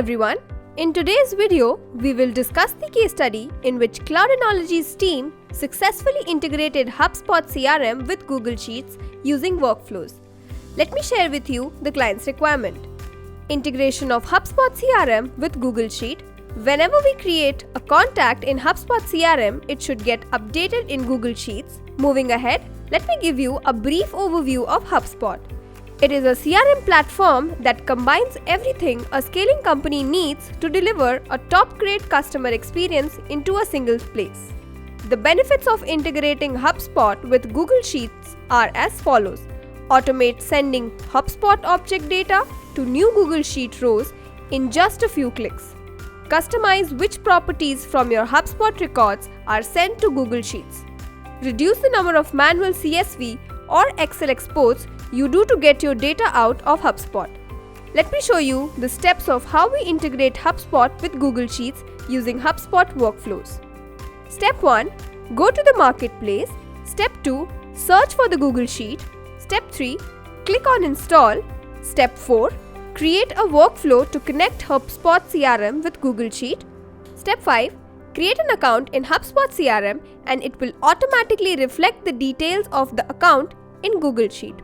everyone. In today's video, we will discuss the case study in which Cloudinology's team successfully integrated HubSpot CRM with Google Sheets using workflows. Let me share with you the client's requirement. Integration of HubSpot CRM with Google Sheet. Whenever we create a contact in HubSpot CRM, it should get updated in Google Sheets. Moving ahead, let me give you a brief overview of HubSpot. It is a CRM platform that combines everything a scaling company needs to deliver a top-grade customer experience into a single place. The benefits of integrating HubSpot with Google Sheets are as follows. Automate sending HubSpot object data to new Google Sheet rows in just a few clicks. Customize which properties from your HubSpot records are sent to Google Sheets. Reduce the number of manual CSV or Excel exports you do to get your data out of HubSpot. Let me show you the steps of how we integrate HubSpot with Google Sheets using HubSpot workflows. Step 1. Go to the marketplace. Step 2. Search for the Google Sheet. Step 3. Click on Install. Step 4. Create a workflow to connect HubSpot CRM with Google Sheet. Step 5. Create an account in HubSpot CRM and it will automatically reflect the details of the account in Google Sheet.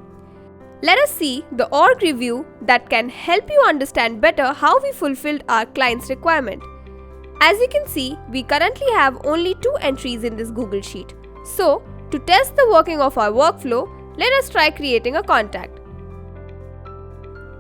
Let us see the org review that can help you understand better how we fulfilled our client's requirement. As you can see, we currently have only 2 entries in this Google Sheet. So, to test the working of our workflow, let us try creating a contact.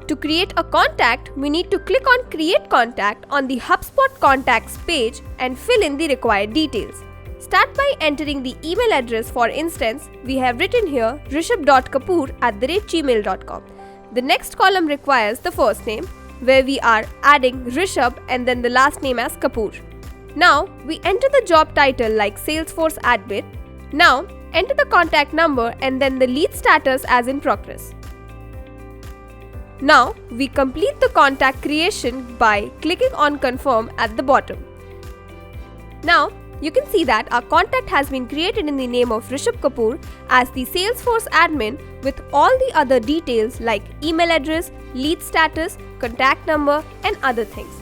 To create a contact, we need to click on Create Contact on the HubSpot Contacts page and fill in the required details. Start by entering the email address. For instance, we have written here rishabh.kapoor@gmail.com. The next column requires the first name, where we are adding Rishabh and then the last name as Kapoor. Now, we enter the job title like Salesforce Admin. Now, enter the contact number and then the lead status as in progress. Now, we complete the contact creation by clicking on Confirm at the bottom. Now, you can see that our contact has been created in the name of Rishabh Kapoor as the Salesforce admin with all the other details like email address, lead status, contact number and other things.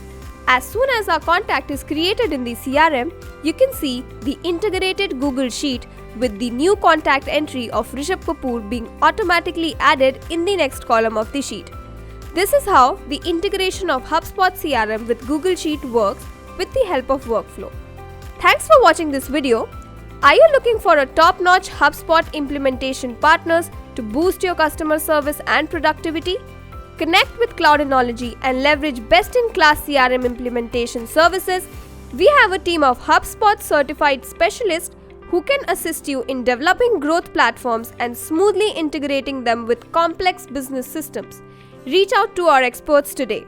As soon as our contact is created in the CRM, you can see the integrated Google Sheet with the new contact entry of Rishabh Kapoor being automatically added in the next column of the sheet. This is how the integration of HubSpot CRM with Google Sheet works with the help of workflow. Thanks for watching this video. Are you looking for a top-notch HubSpot implementation partners to boost your customer service and productivity? Connect with Cloudinology and leverage best-in-class CRM implementation services. We have a team of HubSpot certified specialists who can assist you in developing growth platforms and smoothly integrating them with complex business systems. Reach out to our experts today.